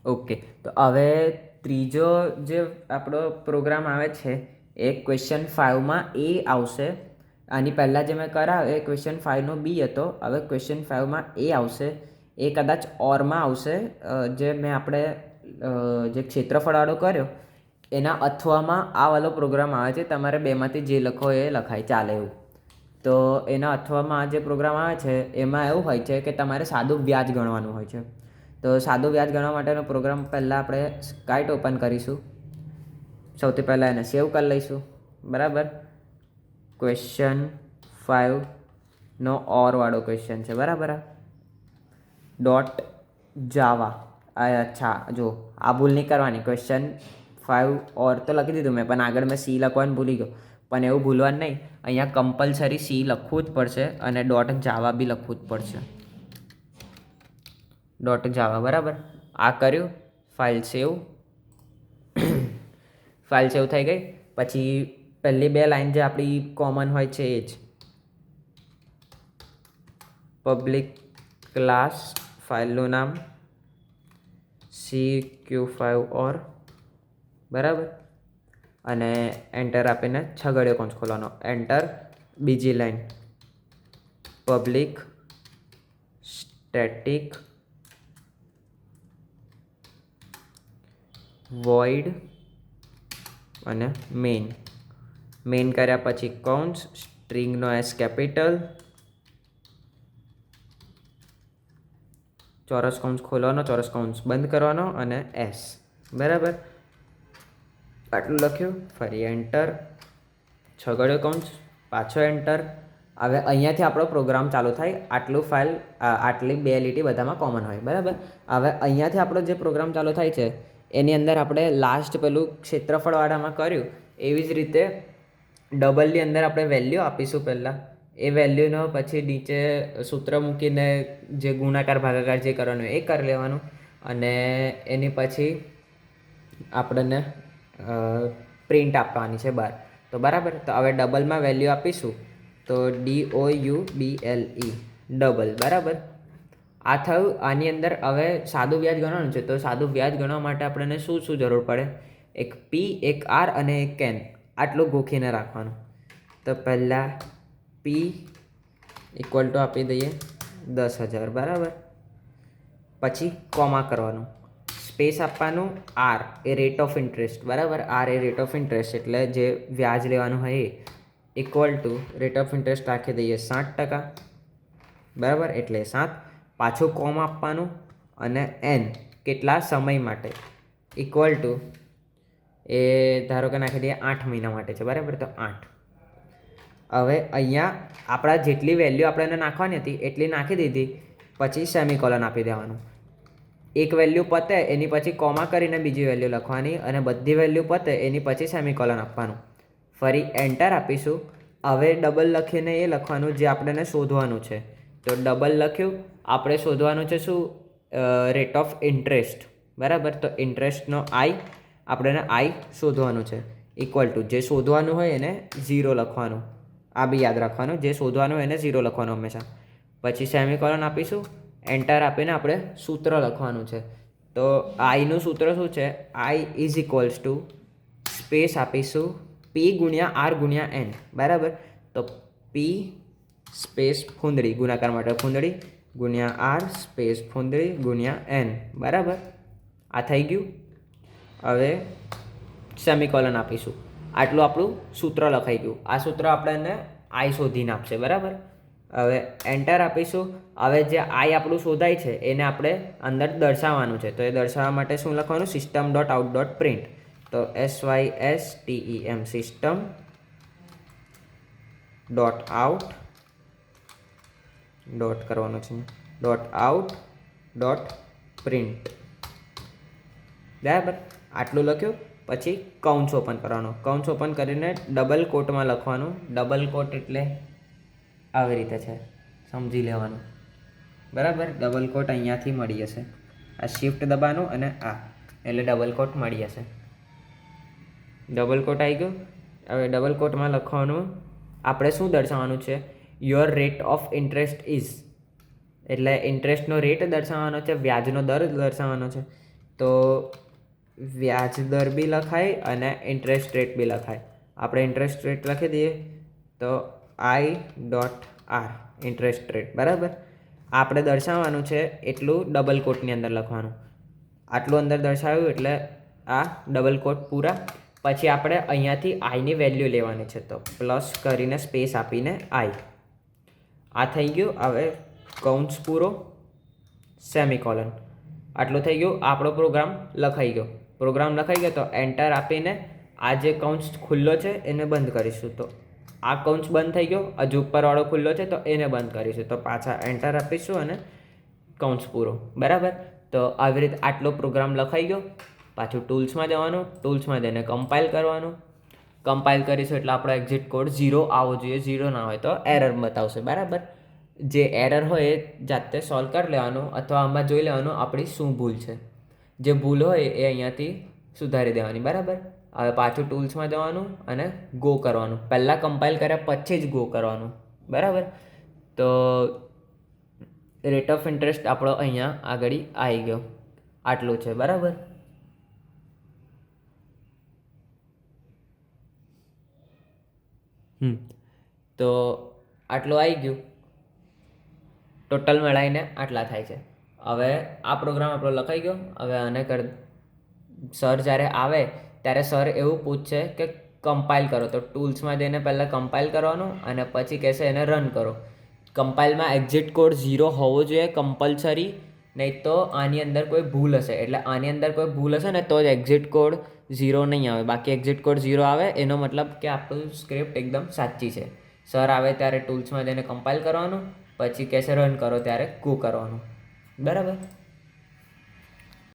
Okay, તો હવે ત્રીજો જે આપણો પ્રોગ્રામ આવે છે એ ક્વેશ્ચન 5માં એ આવશે. આની પહેલાં જે મેં કરાવ્યો એ ક્વેશ્ચન 5નો બી હતો. હવે ક્વેશ્ચન 5માં એ આવશે. એ કદાચ ઓરમાં આવશે. જે મેં આપણે જે ક્ષેત્રફળવાળો કર્યો એના અથવામાં આ વાળો પ્રોગ્રામ આવે છે. તમારે બેમાંથી જે લખો એ લખાય, ચાલે એવું. તો એના અથવામાં આ જે પ્રોગ્રામ આવે છે એમાં એવું હોય છે કે તમારે સાદું વ્યાજ ગણવાનું હોય છે. તો સાદું વ્યાજ ગણવા માટેનો પ્રોગ્રામ પહેલાં આપણે કાઇટ ઓપન કરીશું. સૌથી પહેલાં એને સેવ કરી લઈશું. બરાબર. ક્વેશ્ચન 5નો ઓરવાળો ક્વેશ્ચન છે. બરાબર. ડોટ જાવા. અચ્છા, જો આ ભૂલ નહીં કરવાની. ક્વેશ્ચન 5 ઓર તો લખી દીધું મેં, પણ આગળ મેં સી લખવાનું ભૂલી ગયો. પણ એવું ભૂલવાનું નહીં. અહીંયા કમ્પલસરી સી લખવું જ પડશે અને ડોટ જાવા બી લખવું જ પડશે. ડોટ જાવા. બરાબર. આ કર્યું. File save. ફાઇલ સેવ થઈ ગઈ. પછી પહેલી બે લાઈન જે આપણી કોમન હોય છે એ જ પબ્લિક ક્લાસ, ફાઇલનું નામ CQ5 ઓર. બરાબર. અને એન્ટર આપીને છગડીયો કૌંસ ખોલવાનો. એન્ટર. બીજી લાઈન પબ્લિક સ્ટેટિક વોઇડ અને મેઇન કર્યા પછી કૌંસ, સ્ટ્રિંગનો એસ કેપિટલ, ચોરસ કૌંસ ખોલવાનો, ચોરસ કૌંસ બંધ કરવાનો અને એસ. બરાબર. આટલું લખ્યું. ફરી એન્ટર. છગડીયો કૌંસ, પાછો એન્ટર. હવે અહીંયાથી આપણો પ્રોગ્રામ ચાલુ થાય. આટલી બે લીટી બધામાં કોમન હોય. બરાબર. હવે અહીંયાથી આપણો જે પ્રોગ્રામ ચાલુ થાય છે એની અંદર આપણે લાસ્ટ પેલું ક્ષેત્રફળવાળામાં કર્યું એવી જ રીતે ડબલની અંદર આપણે વેલ્યુ આપીશું. પહેલાં એ વેલ્યુનો પછી નીચે સૂત્ર મૂકીને જે ગુણાકાર ભાગાકાર જે કરવાનું એ કરી લેવાનું. અને એની પછી આપણને પ્રિન્ટ આપવાની છે બહાર. તો બરાબર. તો હવે ડબલમાં વેલ્યુ આપીશું તો DOUBLE ડબલ. બરાબર. આ થયું. આની અંદર હવે સાદું વ્યાજ ગણવાનું છે. તો સાદું વ્યાજ ગણવા માટે આપણને શું શું જરૂર પડે? એક પી, એક આર અને એક એન. આટલું ગોખીને રાખવાનું. તો પહેલાં પી ઇક્વલ ટુ આપી દઈએ 10,000. બરાબર. પછી કોમા કરવાનું, સ્પેસ આપવાનું. આર એ રેટ ઓફ ઇન્ટરેસ્ટ. બરાબર. આર એ રેટ ઓફ ઇન્ટરેસ્ટ એટલે જે વ્યાજ લેવાનું હોય એ equal to rate of interest રાખી દઈએ 7%. બરાબર. એટલે 7. પાછું કોમ આપવાનું અને એન કેટલા સમય માટે ઇક્વલ ટુ એ ધારો કે નાખી દઈએ 8 મહિના માટે છે. બરાબર. તો 8. હવે અહીંયા આપણા જેટલી વેલ્યુ આપણે નાખવાની હતી એટલી નાખી દીધી. પછી સેમિકોલન આપી દેવાનું. એક વેલ્યુ પતે એની પછી કોમા કરીને બીજી વેલ્યુ લખવાની અને બધી વેલ્યુ પતે એની પછી સેમિકોલન આપવાનું. ફરી એન્ટર આપીશું. હવે ડબલ લખીને એ લખવાનું જે આપણને શોધવાનું છે. તો ડબલ લખ્યું. આપણે શોધવાનું છે શું? Rate of interest. બરાબર. તો ઇન્ટરેસ્ટનો આઈ આપણને આઈ શોધવાનું છે ઇક્વલ ટુ જે શોધવાનું હોય એને 0 લખવાનું. આ બી યાદ રાખવાનું. જે શોધવાનું હોય એને 0 લખવાનું હંમેશા. પછી સેમિકોલન આપીશું. એન્ટર આપીને આપણે સૂત્ર લખવાનું છે. તો આઈનું સૂત્ર શું છે? આઈ ઇઝ ઇક્વલ્સ ટુ સ્પેસ આપીશું પી ગુણ્યા આર ગુણ્યા એન. બરાબર. તો પી સ્પેસ ફૂંદડી ગુણાકાર માટે ફૂંદડી ગુણ્યા આર સ્પેસ ફૂંદડી ગુણ્યા એન. બરાબર. આ થઈ ગયું. હવે સેમિકોલન આપીશું. આટલું આપણું સૂત્ર લખાઈ ગયું. આ સૂત્ર આપણને આઈ શોધીને આપશે. બરાબર. હવે એન્ટર આપીશું. હવે જે આઈ આપણું શોધાય છે એને આપણે અંદર દર્શાવવાનું છે. તો એ દર્શાવવા માટે શું લખવાનું? System dot out dot print. તો SYSTEM system dot out dot કરવાનો છે ડોટ આઉટ ડોટ પ્રિન્ટ. બરાબર. આટલું લખ્યું. પછી કૌંસ ઓપન કરવાનો. કૌંસ ઓપન કરીને ડબલ કોટમાં લખવાનું. ડબલ કોટ એટલે આવી રીતે છે, સમજી લેવાનું. બરાબર. ડબલ કોટ અહીંયાથી મળી જશે. આ શિફ્ટ દબાવવાનું અને આ એટલે ડબલ કોટ મળી જશે. ડબલ કોટ આવી ગયું. હવે ડબલ કોટમાં લખવાનું આપણે શું દર્શાવવાનું છે? Your rate of interest is એટલે ઇન્ટરેસ્ટનો રેટ દર્શાવવાનો છે, વ્યાજનો દર દર્શાવવાનો છે. તો વ્યાજ દર બી લખાય અને ઇન્ટરેસ્ટ રેટ બી લખાય. આપણે ઇન્ટરેસ્ટ રેટ લખી દઈએ તો I.R ઇન્ટરેસ્ટ રેટ, બરાબર. આપણે દર્શાવવાનું છે એટલું ડબલ કોટની અંદર લખવાનું. આટલું અંદર દર્શાવ્યું એટલે આ ડબલ કોટ પૂરા. પછી આપણે અહીંયાથી આઈની વેલ્યુ લેવાની છે, તો પ્લસ કરીને સ્પેસ આપીને આઈ. આ થઈ ગયું. હવે કૌંસ પૂરો, સેમિકોલન. આટલું થઈ ગયું. આપણો પ્રોગ્રામ લખાઈ ગયો. પ્રોગ્રામ લખાઈ ગયો તો એન્ટર આપીને આ જે કૌંસ ખુલ્લો છે એને બંધ કરીશું. તો આ કૌંસ બંધ થઈ ગયો. હજુ ઉપરવાળો ખુલ્લો છે તો એને બંધ કરીશું. તો પાછા એન્ટર આપીશું અને કૌંસ પૂરો, બરાબર. તો આવી રીતે આટલો પ્રોગ્રામ લખાઈ ગયો. પાછું ટૂલ્સમાં જવાનું, ટૂલ્સમાં જઈને કમ્પાઇલ કરવાનું. કમ્પાઇલ કરીશું એટલે આપણો એક્ઝિટ કોડ 0 આવવો જોઈએ. 0 ના હોય તો એરર બતાવશે, બરાબર. જે એરર હોય એ જાતે સોલ્વ કરી લેવાનું અથવા આમાં જોઈ લેવાનું આપણી શું ભૂલ છે. જે ભૂલ હોય એ અહીંયાથી સુધારી દેવાની, બરાબર. હવે પાછું ટૂલ્સમાં જવાનું અને ગો કરવાનું. પહેલાં કમ્પાઇલ કર્યા પછી જ ગો કરવાનું, બરાબર. તો રેટ ઓફ ઇન્ટરેસ્ટ આપણો અહીંયા આગળ આવી ગયો. આટલું છે, બરાબર. તો આટલું આવી ગયું. ટોટલ મળાઈને આટલા થાય છે. હવે આ પ્રોગ્રામ આપણો લખાઈ ગયો. હવે આને સર જ્યારે આવે ત્યારે સર એવું પૂછશે કે કમ્પાઇલ કરો. તો ટૂલ્સમાં જઈને પહેલાં કમ્પાઇલ કરવાનું અને પછી કહેશે એને રન કરો. કમ્પાઇલમાં એક્ઝિટ કોડ 0 હોવો જોઈએ કમ્પલસરી, નહીં તો આની અંદર કોઈ ભૂલ હશે. એટલે આની અંદર કોઈ ભૂલ હશે ને તો જ એક્ઝિટ કોડ 0 નહીં આવે. બાકી એક્ઝિટ કોડ 0 આવે એનો મતલબ કે આપણું સ્ક્રિપ્ટ એકદમ સાચી છે. સર આવે ત્યારે ટૂલ્સમાં જઈને કમ્પાઇલ કરવાનું, પછી કહેશે રન કરો ત્યારે ગો કરવાનું, બરાબર.